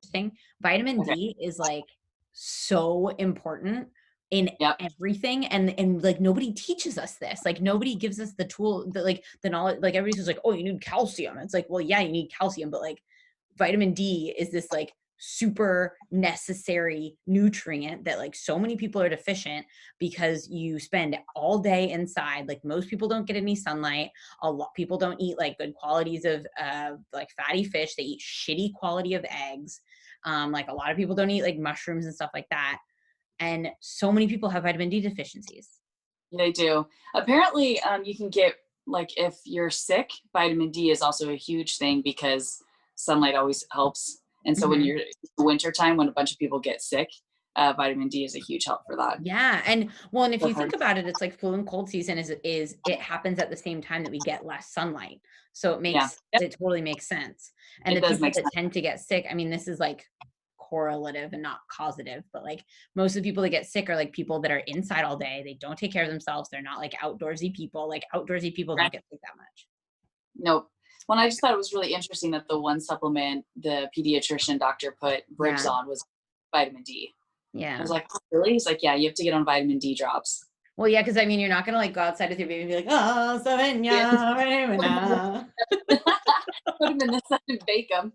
thing. Vitamin Okay. D is like so important in Yep. everything. And like nobody teaches us this. Like nobody gives us the tool, the knowledge. Like everybody's just like, oh, you need calcium. It's like, well, yeah, you need calcium, but like vitamin D is this like super necessary nutrient that like so many people are deficient because you spend all day inside. Like most people don't get any sunlight. A lot people don't eat like good qualities of like fatty fish. They eat shitty quality of eggs. Like a lot of people don't eat like mushrooms and stuff like that. And so many people have vitamin D deficiencies. They do. Apparently, you can get, like, if you're sick, vitamin D is also a huge thing because sunlight always helps. And so when Mhm. you're in the wintertime, when a bunch of people get sick, vitamin D is a huge help for that. Yeah, and well, and if So you hard. think about it, it's like flu and cold season is it happens at the same time that we get less sunlight. So Yeah. Yep. it totally makes sense. And It the does people make that sense. tend to get sick, I mean, this is like correlative and not causative, but like most of the people that get sick are like people that are inside all day. They don't take care of themselves. They're not like outdoorsy people. Like outdoorsy people Right. don't get sick that much. Nope. Well, I just thought it was really interesting that the one supplement the pediatrician doctor put Briggs Yeah. on was vitamin D. I Yeah. was like, oh, really? He's like, yeah, you have to get on vitamin D drops. Well, yeah, because I mean, you're not gonna like go outside with your baby and be like, oh, Yeah. Savannah. Put them in the sun and bake them.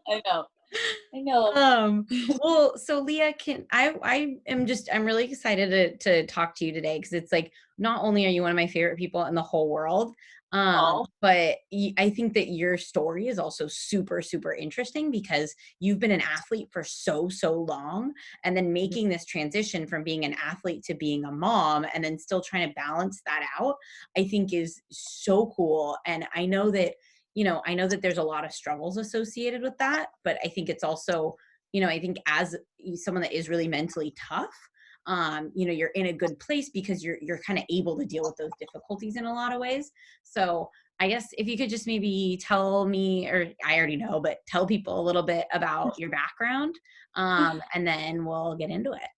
I know. I know. Um, well, so Leah, I am just I'm really excited to talk to you today because it's like not only are you one of my favorite people in the whole world, Oh, but I think that your story is also super, super interesting because you've been an athlete for so long, and then making this transition from being an athlete to being a mom, and then still trying to balance that out, I think is so cool. And I know that there's a lot of struggles associated with that, but I think it's also, I think as someone that is really mentally tough, you're in a good place because you're kind of able to deal with those difficulties in a lot of ways. So I guess if you could just maybe tell me, or I already know, but tell people a little bit about your background, and then we'll get into it.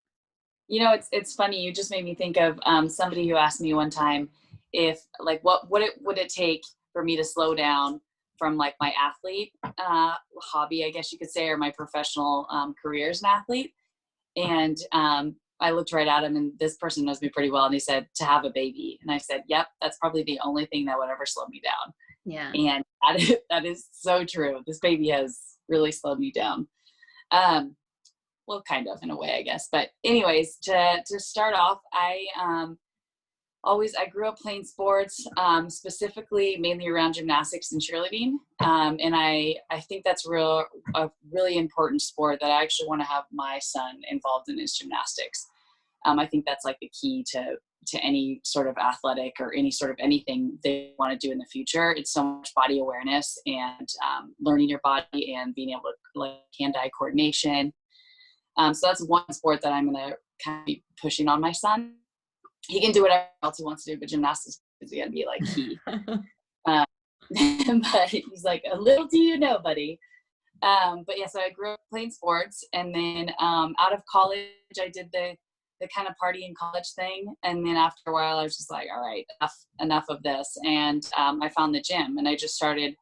it's funny. You just made me think of somebody who asked me one time if, like, what would it take for me to slow down from, like, my athlete hobby, I guess you could say, or my professional career as an athlete. And I looked right at him, and this person knows me pretty well, and he said, to have a baby. And I said, yep, that's probably the only thing that would ever slow me down. Yeah. And that is so true. This baby has really slowed me down. Well, kind of, in a way, I guess. But anyways, to start off, I grew up playing sports, specifically mainly around gymnastics and cheerleading. And I think that's a really important sport that I actually want to have my son involved in, is gymnastics. I think that's like the key to any sort of athletic or any sort of anything they want to do in the future. It's so much body awareness and learning your body and being able to, like, hand-eye coordination. So that's one sport that I'm going to kind of be pushing on my son. He can do whatever else he wants to do, but gymnastics is going to be like key. Um, but he's like, a little do you know, buddy. But yeah, so I grew up playing sports, and then out of college, I did the kind of party in college thing. And then after a while, I was just like, all right, enough of this. And I found the gym, and I just started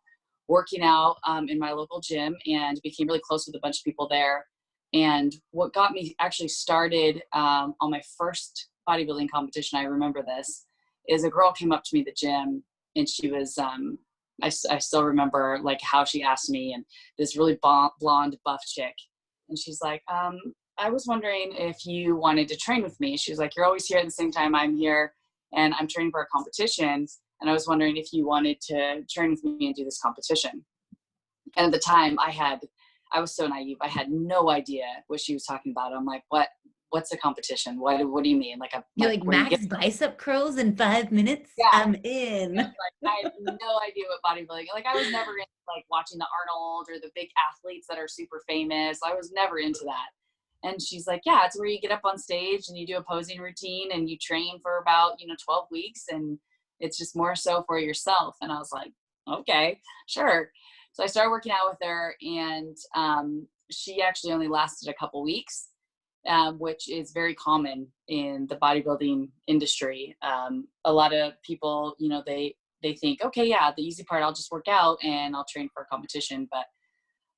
working out in my local gym and became really close with a bunch of people there. And what got me actually started on my first bodybuilding competition, I remember this, is a girl came up to me at the gym, and she was, I still remember, like, how she asked me, and this really blonde buff chick. And she's like, I was wondering if you wanted to train with me. She was like, you're always here at the same time I'm here, and I'm training for a competition. And I was wondering if you wanted to train with me and do this competition. And at the time I was so naive. I had no idea what she was talking about. I'm like, what's a competition? What do you mean? You're like Where you get, max bicep curls in 5 minutes. yeah. I'm Yeah, in. like, I had no idea what bodybuilding. Like, I was never into, like, watching the Arnold or the big athletes that are super famous. I was never into that. And she's like, yeah, it's where you get up on stage and you do a posing routine and you train for about 12 weeks, and it's just more so for yourself. And I was like, okay, sure. So I started working out with her, and she actually only lasted a couple weeks, which is very common in the bodybuilding industry. A lot of people, they think, okay, yeah, the easy part, I'll just work out and I'll train for a competition. But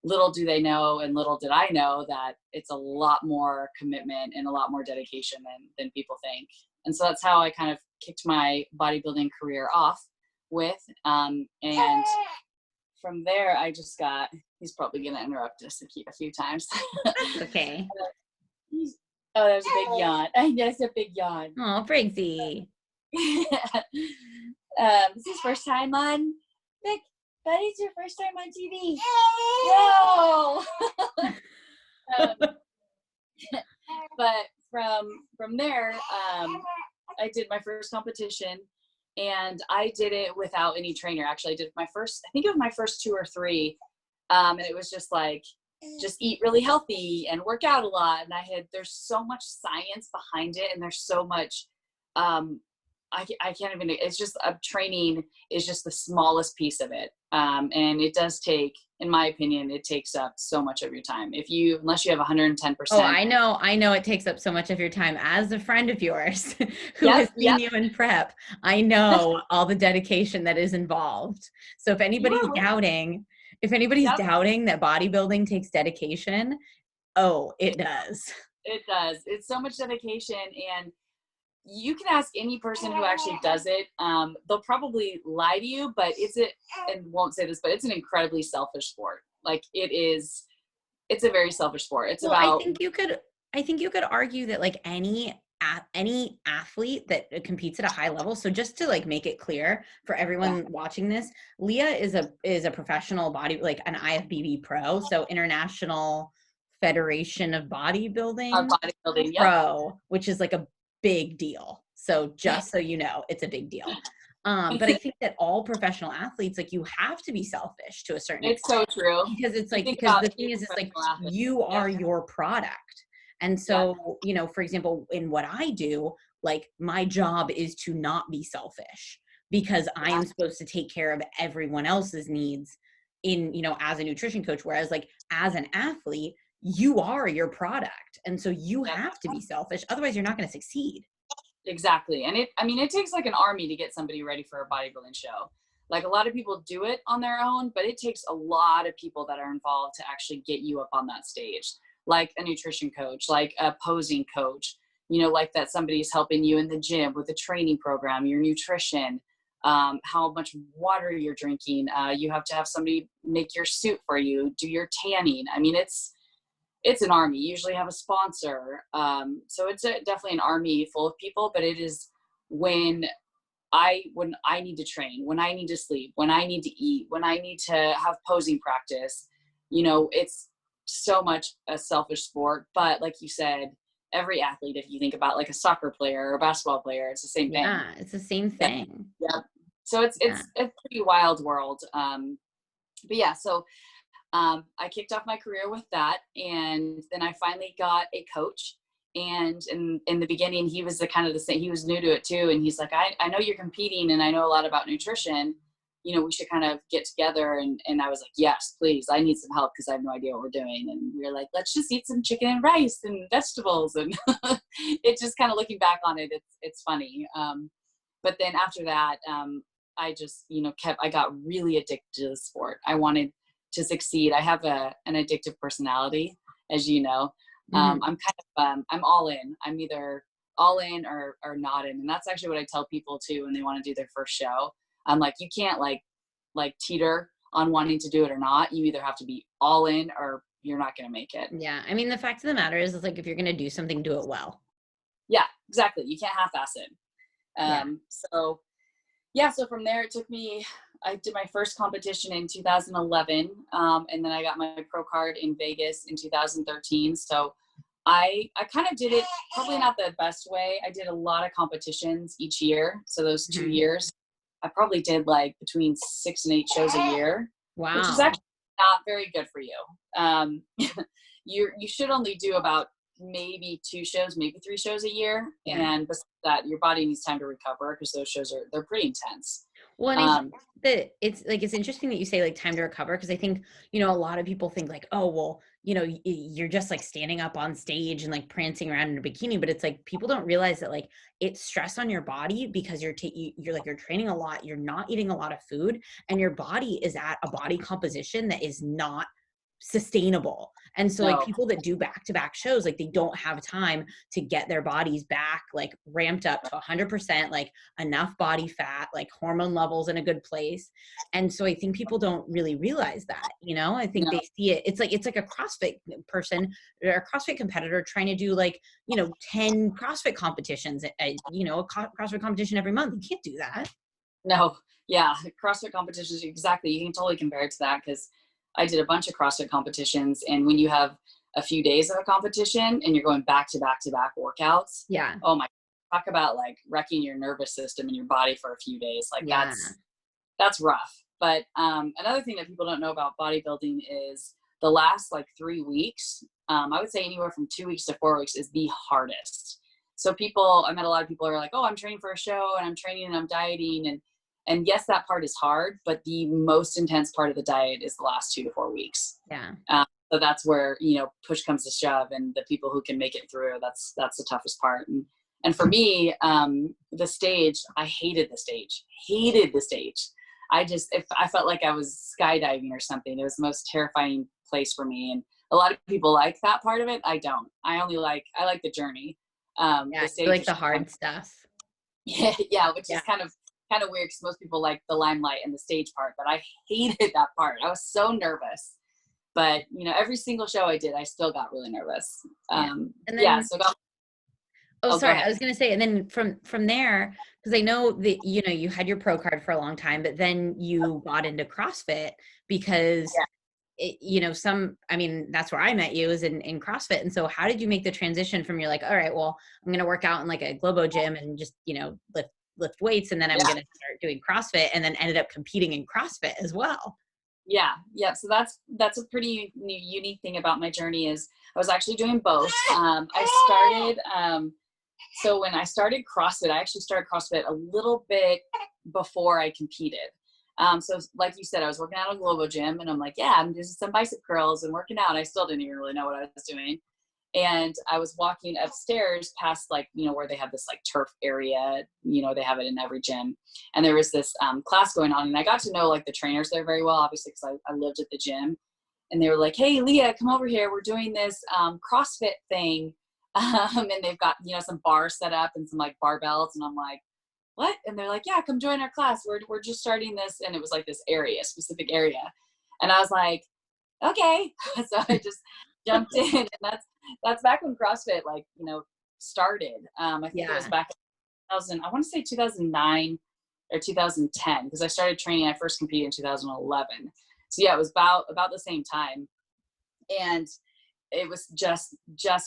little do they know, and little did I know, that it's a lot more commitment and a lot more dedication than people think. And so that's how I kind of kicked my bodybuilding career off with. And from there, I just got, he's probably going to interrupt us a few times. That's okay. Oh, that was a big yawn. That's a big yawn. Oh, Briggsy. This is first time on, Nick, Buddy's your first time on TV. No! But from there, I did my first competition, and I did it without any trainer. Actually, I did I think it was my first 2 or 3. And it was just like, just eat really healthy and work out a lot. And there's so much science behind it. And there's so much, I can't even, it's just training is just the smallest piece of it. And it does take, in my opinion, it takes up so much of your time. Unless you have 110%. Oh, I know it takes up so much of your time. As a friend of yours who has seen you in prep, I know all the dedication that is involved. So if anybody's doubting that bodybuilding takes dedication, oh, it does. It does. It's so much dedication, and you can ask any person who actually does it. They'll probably lie to you, but and won't say this, but it's an incredibly selfish sport. Like it's a very selfish sport. It's about, I think you could argue that like any athlete that competes at a high level. So just to like make it clear for everyone watching this, Leah is a professional like an IFBB pro. So International Federation of Bodybuilding, pro, which is like a big deal. So just so you know, it's a big deal. But I think that all professional athletes, like you have to be selfish to a certain extent. It's so true. Because it's like, because the thing is, it's like you are your product. And so, you know, for example, in what I do, like my job is to not be selfish because I am supposed to take care of everyone else's needs in, you know, as a nutrition coach. Whereas like as an athlete, you are your product. And so you have to be selfish. Otherwise you're not going to succeed. Exactly. And it takes like an army to get somebody ready for a bodybuilding show. Like a lot of people do it on their own, but it takes a lot of people that are involved to actually get you up on that stage. Like a nutrition coach, like a posing coach, you know, like that somebody's helping you in the gym with the training program, your nutrition, how much water you're drinking. You have to have somebody make your suit for you, do your tanning. I mean, it's an army. You usually have a sponsor. So it's definitely an army full of people, but it is when I need to train, when I need to sleep, when I need to eat, when I need to have posing practice, you know, it's so much a selfish sport. But like you said, every athlete, if you think about like a soccer player or a basketball player, it's the same thing. Yeah, it's the same thing. Yeah. So it's a pretty wild world. But yeah, so I kicked off my career with that. And then I finally got a coach. And in the beginning, he was the same. He was new to it too. And he's like, I know you're competing and I know a lot about nutrition. You know, we should kind of get together. And I was like, yes, please. I need some help because I have no idea what we're doing. And we were like, let's just eat some chicken and rice and vegetables. And it's just kind of looking back on it, it's funny. But then after that, I just, you know, I got really addicted to the sport. I wanted to succeed. I have an addictive personality, as you know. I'm I'm all in. I'm either all in or not in. And that's actually what I tell people too when they want to do their first show. I'm like, you can't like teeter on wanting to do it or not. You either have to be all in or you're not going to make it. Yeah. I mean, the fact of the matter is like, if you're going to do something, do it well. Yeah, exactly. You can't half-ass it. So from there, I did my first competition in 2011. And then I got my pro card in Vegas in 2013. So I kind of did it probably not the best way. I did a lot of competitions each year. So those 2 years, I probably did like between 6 and 8 shows a year. Wow. Which is actually not very good for you. You should only do about maybe 2 shows, maybe 3 shows a year. Yeah. And besides that, your body needs time to recover because those shows they're pretty intense. Well, and I think that it's interesting that you say like time to recover, because I think, you know, a lot of people think like, oh, well, you know, you're just like standing up on stage and like prancing around in a bikini, but it's like people don't realize that like it's stress on your body because you're training a lot, you're not eating a lot of food, and your body is at a body composition that is not sustainable. And so like No. people that do back-to-back shows, like they don't have time to get their bodies back, like ramped up to 100%, like enough body fat, like hormone levels in a good place. And so I think people don't really realize that, you know, I think No. they see it. It's like a CrossFit person or a CrossFit competitor trying to do like, you know, 10 CrossFit competitions, you know, a CrossFit competition every month. You can't do that. No. Yeah. CrossFit competitions, exactly. You can totally compare it to that, because I did a bunch of CrossFit competitions, and when you have a few days of a competition and you're going back to back to back workouts, Yeah. oh my, talk about like wrecking your nervous system and your body for a few days. Like Yeah. that's rough. But another thing that people don't know about bodybuilding is the last like 3 weeks, I would say anywhere from 2 weeks to 4 weeks is the hardest. So I met a lot of people who are like, oh, I'm training for a show and I'm training and I'm dieting. And yes, that part is hard, but the most intense part of the diet is the last 2 to 4 weeks. Yeah. So that's where, you know, push comes to shove, and the people who can make it through, that's the toughest part. And for me, the stage, I hated the stage. If I felt like I was skydiving or something. It was the most terrifying place for me. And a lot of people like that part of it. I don't. I like the journey. Yeah. The You stage like is the hard stuff. yeah, which Yeah. is kind of weird, because most people like the limelight and the stage part, but I hated that part. I was so nervous. But you know, every single show I did, I still got really nervous. Yeah. And Yeah. then, So oh, go sorry, I ahead. was gonna say, and then from there, because I know that, you know, you had your pro card for a long time, but then you got into CrossFit because Yeah. you know, I mean, that's where I met you, is in CrossFit. And so how did you make the transition from, you're like, all right, well, I'm going to work out in like a Globo gym and just, you know, lift weights. And then I'm Yeah. going to start doing CrossFit, and then ended up competing in CrossFit as well. Yeah. So that's a pretty unique thing about my journey, is I was actually doing both. So when I started CrossFit, I actually started CrossFit a little bit before I competed. So like you said, I was working out at a Globo gym, and I'm like, yeah, I'm doing some bicep curls and working out. I still didn't even really know what I was doing. And I was walking upstairs past, like, you know, where they have this like turf area, you know, they have it in every gym. And there was this class going on, and I got to know like the trainers there very well, obviously, because I lived at the gym. And they were like, hey, Leah, come over here. We're doing this CrossFit thing. And they've got, you know, some bars set up and some like barbells. And I'm like, what? And they're like, yeah, come join our class. We're just starting this. And it was like this specific area. And I was like, okay. So I just jumped in, and that's back when CrossFit, like, you know, started. I think it was Yeah. back in 2000, I want to say 2009 or 2010, because I started training. I first competed in 2011. So yeah, it was about the same time. And it was just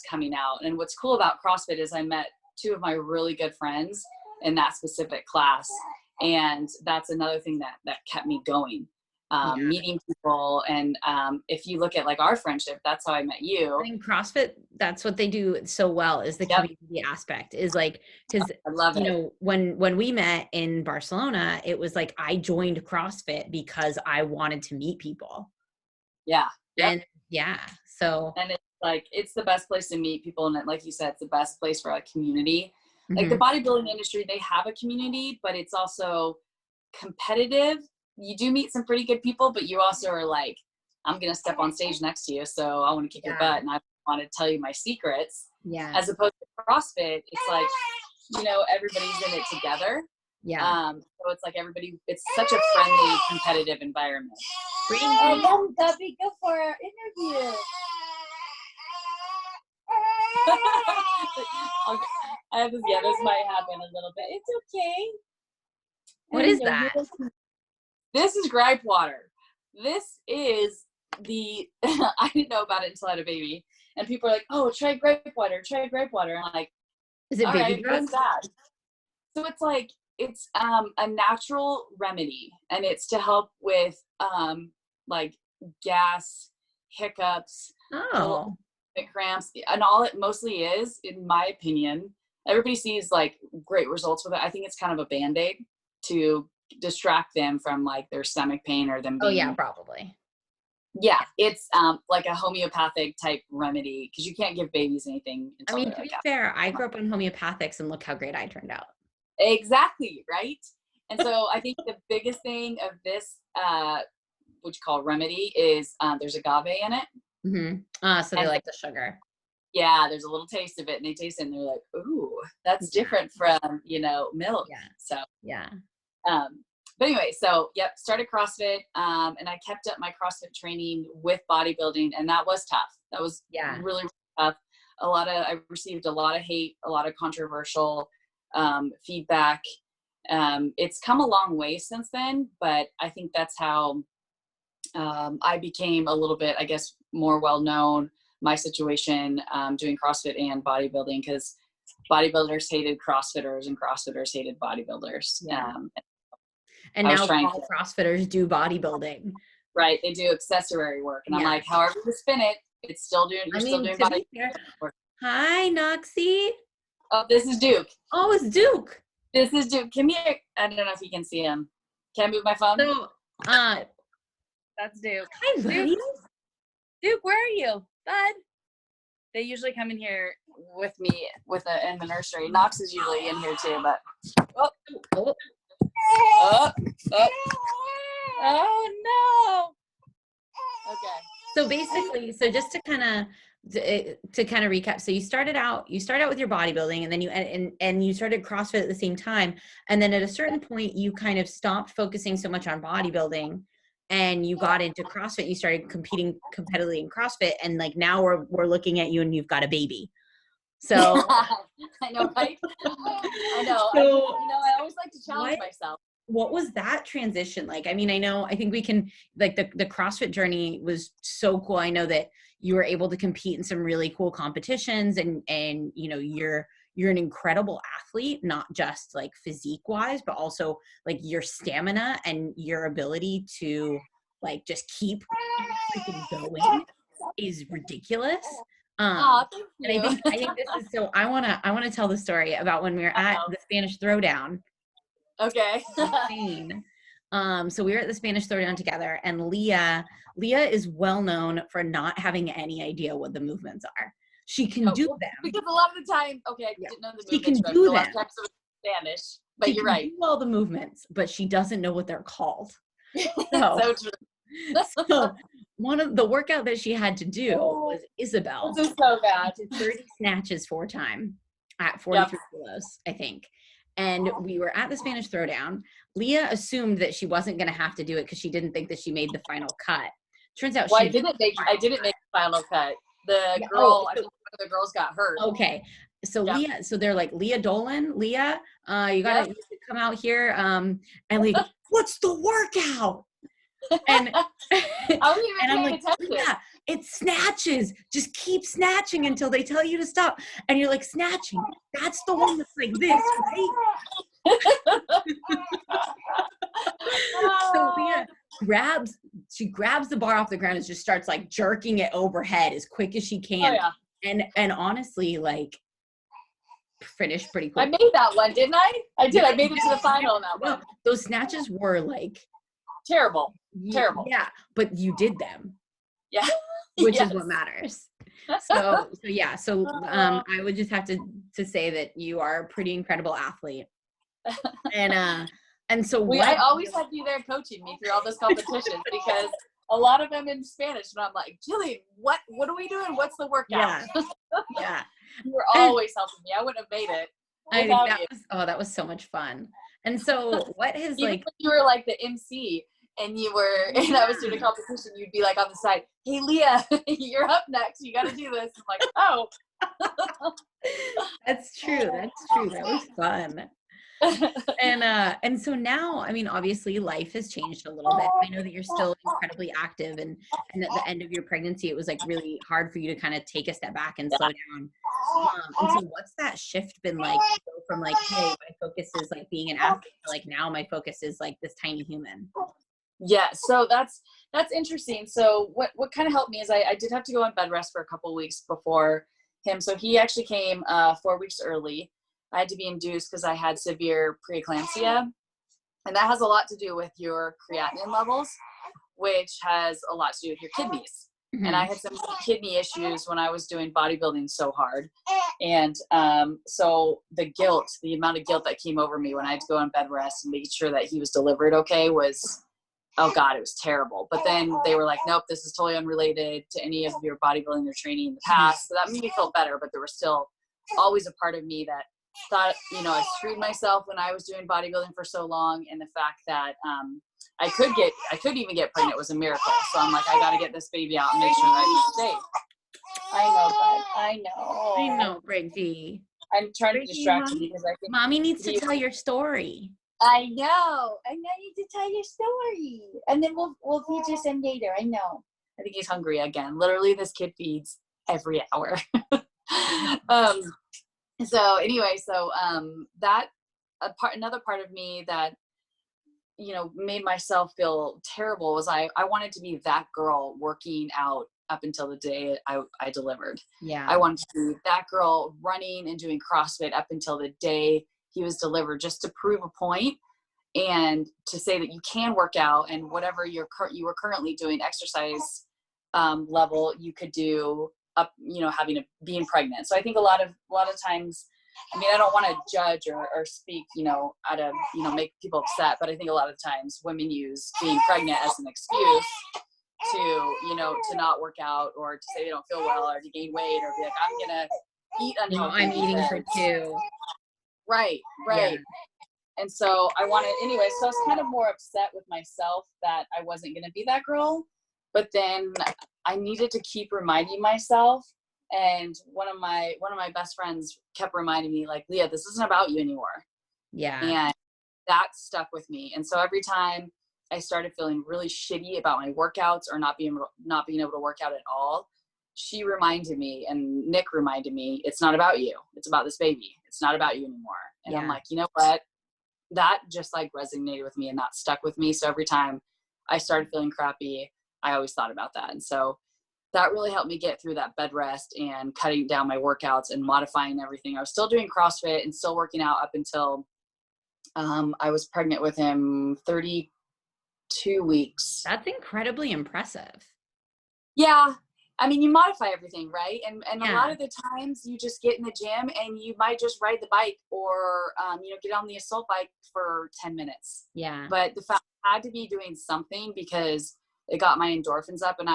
coming out. And what's cool about CrossFit is I met 2 of my really good friends in that specific class. And that's another thing that kept me going. Yeah. Meeting people. And if you look at like our friendship, that's how I met you. I think CrossFit, that's what they do so well, is the Yep. community aspect, is like, because, I love you it. know, when we met in Barcelona, it was like, I joined CrossFit because I wanted to meet people. Yeah. Yep. And yeah, so. And it's like, it's the best place to meet people. And like you said, it's the best place for a community. Mm-hmm. Like the bodybuilding industry, they have a community, but it's also competitive. You do meet some pretty good people, but you also are like, I'm going to step on stage next to you, so I want to kick your butt, and I want to tell you my secrets. Yeah. As opposed to CrossFit, it's like, you know, everybody's in it together. Yeah. So it's like it's such a friendly, competitive environment. Oh, Debbie, go for our interview. This might happen a little bit. It's okay. What is that? This is gripe water. This is I didn't know about it until I had a baby. And people are like, oh, try grape water. And I'm like, is it all baby right, drugs? what's that? So it's like, it's a natural remedy, and it's to help with like gas, hiccups, Oh. cramps, and all it mostly is, in my opinion. Everybody sees like great results with it. I think it's kind of a Band-Aid to distract them from like their stomach pain or them being. Oh yeah, probably. Yeah, it's like a homeopathic type remedy, because you can't give babies anything until I mean, they're to like be fair, I grew up on homeopathics, and look how great I turned out. Exactly, right? And so I think the biggest thing of this which call remedy, is there's agave in it. Mm-hmm. So they And like the sugar. yeah, there's a little taste of it, and they taste it, and they're like, ooh, that's different from, you know, milk. Yeah. So, Yeah. but anyway, so yep, started CrossFit, and I kept up my CrossFit training with bodybuilding, and that was tough. That was really, really tough. I received a lot of hate, a lot of controversial feedback. It's come a long way since then, but I think that's how I became a little bit, I guess, more well-known, my situation doing CrossFit and bodybuilding, because bodybuilders hated CrossFitters and CrossFitters hated bodybuilders. Yeah. And now all CrossFitters do bodybuilding. Right. They do accessory work. And I'm like, however you spin it, it's still doing, you're still doing bodybuilding work. Hi, Noxie. Oh, this is Duke. Oh, it's Duke. This is Duke. Come here. I don't know if you can see him. Can I move my phone? So, that's Duke. Hi, buddy. Duke, where are you, bud? They usually come in here with me in the nursery. Knox is usually in here too, but oh no. Okay. So basically, just to kind of recap, so you started out with your bodybuilding, and then you started CrossFit at the same time, and then at a certain point you kind of stopped focusing so much on bodybuilding and you got into CrossFit. You started competing competitively in CrossFit, and like now we're looking at you and you've got a baby. So I know, right? I know. So, I always like to challenge myself. What was that transition like? I mean, I think we can, like, the CrossFit journey was so cool. I know that you were able to compete in some really cool competitions, and you know, you're an incredible athlete, not just like physique wise, but also like your stamina and your ability to like just keep freaking going is ridiculous. Thank you. And I think this is so, I want to tell the story about when we were at the Spanish Throwdown. Okay. So we were at the Spanish Throwdown together, and Leah is well known for not having any idea what the movements are. She can do them. Because a lot of the time, I didn't know the movements. She can do them. Spanish, but you're right. She can do all the movements, but she doesn't know what they're called. So true. So one of the workout that she had to do was Isabel. This is so bad. 30 snatches 4 times at 43 kilos, I think. And we were at the Spanish Throwdown. Leah assumed that she wasn't going to have to do it because she didn't think that she made the final cut. Turns out I didn't make the final cut. I think one of the girls got hurt. Okay. So Leah, so they're like, Leah Dolan, Leah, you gotta come out here. And like, what's the workout? And I'm like, yeah, it's snatches. Just keep snatching until they tell you to stop. And you're like, snatching. That's the one that's like this, right? So Leah grabs the bar off the ground and just starts like jerking it overhead as quick as she can. Oh, yeah. And honestly, like, finished pretty quick. I made that one, didn't I? I did. I made it to the final on that one. Those snatches were like terrible. Yeah, but you did them. Yeah. Which is what matters. So I would just have to say that you are a pretty incredible athlete. And so I always had you there coaching me through all those competitions because a lot of them in Spanish, and I'm like, Gillian, what are we doing?Hat's the workout? Yeah. You were always helping me. I wouldn't have made it without you. That was so much fun. And so what has Even when you were like the MC and I was doing a competition, you'd be like on the side, hey Leah, you're up next. You got to do this. I'm like, oh. That's true. That was fun. And so now, I mean, obviously life has changed a little bit. I know that you're still incredibly active, and at the end of your pregnancy, it was like really hard for you to kind of take a step back and slow down. And so what's that shift been like? From like, hey, my focus is like being an athlete, to like now my focus is like this tiny human. Yeah, so that's interesting. So what kind of helped me is I did have to go on bed rest for a couple of weeks before him. So he actually came 4 weeks early. I had to be induced because I had severe preeclampsia, and that has a lot to do with your creatinine levels, which has a lot to do with your kidneys. Mm-hmm. And I had some kidney issues when I was doing bodybuilding so hard. And so the amount of guilt that came over me when I had to go on bed rest and making sure that he was delivered okay was oh God, it was terrible. But then they were like, nope, this is totally unrelated to any of your bodybuilding or training in the past. So that made me feel better, but there was still always a part of me that thought, you know, I screwed myself when I was doing bodybuilding for so long. And the fact that I could even get pregnant was a miracle. So I'm like, I got to get this baby out and make sure that he's safe. I know, bud. I know. I know, Briggy. I'm trying to Briggy, distract you because I think Mommy needs to tell your story. I know. I know you to tell your story. And then we'll feature some later. I know. I think he's hungry again. Literally, this kid feeds every hour. So anyway, that another part of me that, you know, made myself feel terrible was I wanted to be that girl working out up until the day I delivered. Yeah. I wanted to be that girl running and doing CrossFit up until the day he was delivered, just to prove a point and to say that you can work out, and whatever you were currently doing exercise level, you could do up, you know, being pregnant. So I think a lot of times, I mean, I don't want to judge or speak, you know, out of, you know, make people upset, but I think a lot of times women use being pregnant as an excuse to, you know, to not work out, or to say they don't feel well, or to gain weight, or be like, I'm going to eat unhealthy. I'm eating for two. Right. Yeah. And so I wanted, anyway, so I was kind of more upset with myself that I wasn't going to be that girl, but then I needed to keep reminding myself. And one of my best friends kept reminding me, like, Leah, this isn't about you anymore. Yeah. And that stuck with me. And so every time I started feeling really shitty about my workouts, or not being able to work out at all, she reminded me, and Nick reminded me, it's not about you. It's about this baby. It's not about you anymore. And I'm like, you know what? That just like resonated with me, and that stuck with me. So every time I started feeling crappy, I always thought about that. And so that really helped me get through that bed rest and cutting down my workouts and modifying everything. I was still doing CrossFit and still working out up until I was pregnant with him 32 weeks. That's incredibly impressive. Yeah. I mean, you modify everything, right? And a lot of the times you just get in the gym and you might just ride the bike, or, you know, get on the assault bike for 10 minutes. Yeah. But the fact I had to be doing something because it got my endorphins up. And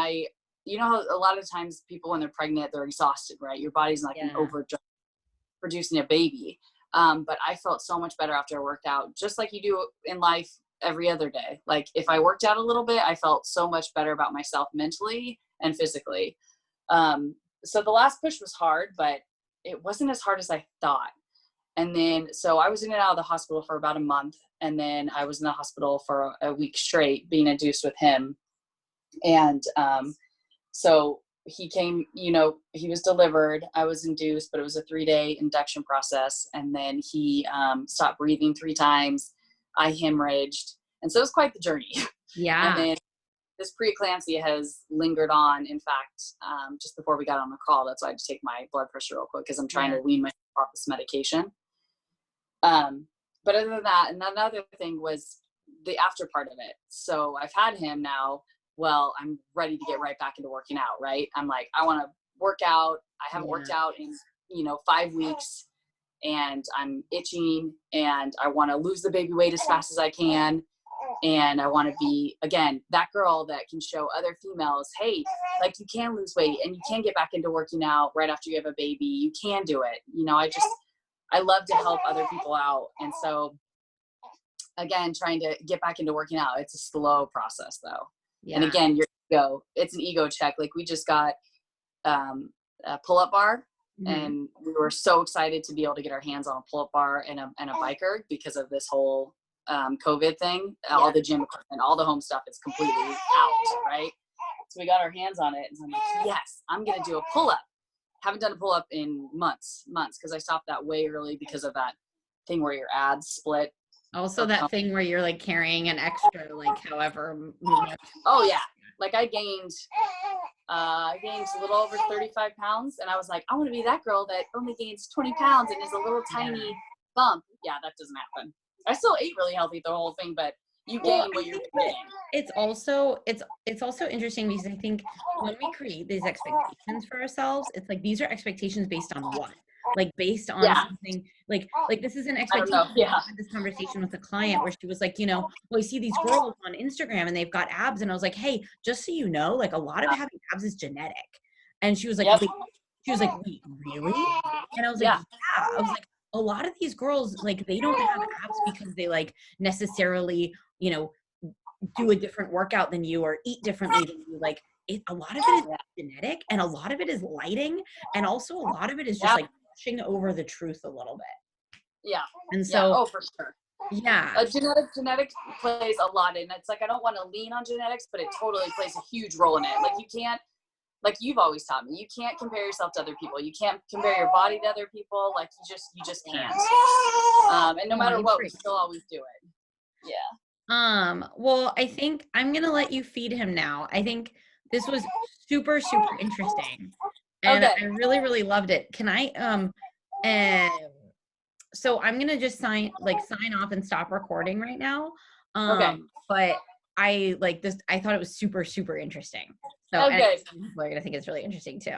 you know, a lot of times people, when they're pregnant, they're exhausted, right? Your body's like producing a baby. But I felt so much better after I worked out, just like you do in life every other day. Like if I worked out a little bit, I felt so much better about myself mentally and physically. So the last push was hard, but it wasn't as hard as I thought. And then, so I was in and out of the hospital for about a month. And then I was in the hospital for a week straight being induced with him. And, so he came, you know, he was delivered, I was induced, but it was a 3-day induction process. And then he, stopped breathing 3 times. I hemorrhaged. And so it was quite the journey. Yeah. And then this preeclampsia has lingered on. In fact, just before we got on the call, that's why I had to take my blood pressure real quick, because I'm trying to wean myself off this medication. But other than that, and another thing was the after part of it. So I've had him now. Well, I'm ready to get right back into working out, right? I'm like, I want to work out. I haven't worked out in, you know, 5 weeks, and I'm itching, and I want to lose the baby weight as fast as I can. And I want to be, again, that girl that can show other females, hey, like, you can lose weight and you can get back into working out right after you have a baby. You can do it. You know, I love to help other people out. And so, again, trying to get back into working out, it's a slow process though. Yeah. And again, your ego, it's an ego check. Like, we just got a pull-up bar, and we were so excited to be able to get our hands on a pull-up bar and a biker because of this whole COVID thing. All the gym equipment, all the home stuff is completely out, right? So we got our hands on it, and so I'm like, yes, I'm gonna do a pull-up. Haven't done a pull-up in months, because I stopped that way early because of that thing where your abs split. Also that thing where you're like carrying an extra, like, however much. Oh yeah. Like I gained a little over 35 pounds, and I was like, I want to be that girl that only gains 20 pounds and is a little tiny bump. Yeah, that doesn't happen. I still ate really healthy the whole thing, but you gain what you're getting. It's also interesting, because I think when we create these expectations for ourselves, it's like, these are expectations based on what? like based on something like this is an I don't expectation. know. Yeah. I had this conversation with a client where she was like, you know, well, I see these girls on Instagram and they've got abs. And I was like, hey, just so you know, like a lot of having abs is genetic. And she was like, Yep. wait, wait, really? And I was like, Yeah. yeah. I was like, a lot of these girls, like, they don't have abs because they like necessarily, you know, do a different workout than you or eat differently than you. Like a lot of it is genetic and a lot of it is lighting. And also a lot of it is just like pushing over the truth a little bit. Yeah. And so, oh, for sure. Yeah. Genetics plays a lot in it. It's like, I don't want to lean on genetics, but it totally plays a huge role in it. Like you can't, like you've always taught me, you can't compare yourself to other people. You can't compare your body to other people. Like you just can't. And no matter what, we still always do it. Yeah. Well, I think I'm going to let you feed him now. I think this was super, super interesting. And I really, really loved it. Can I, so I'm going to just sign off and stop recording right now. But I like this. I thought it was super, super interesting. So and I think it's really interesting too.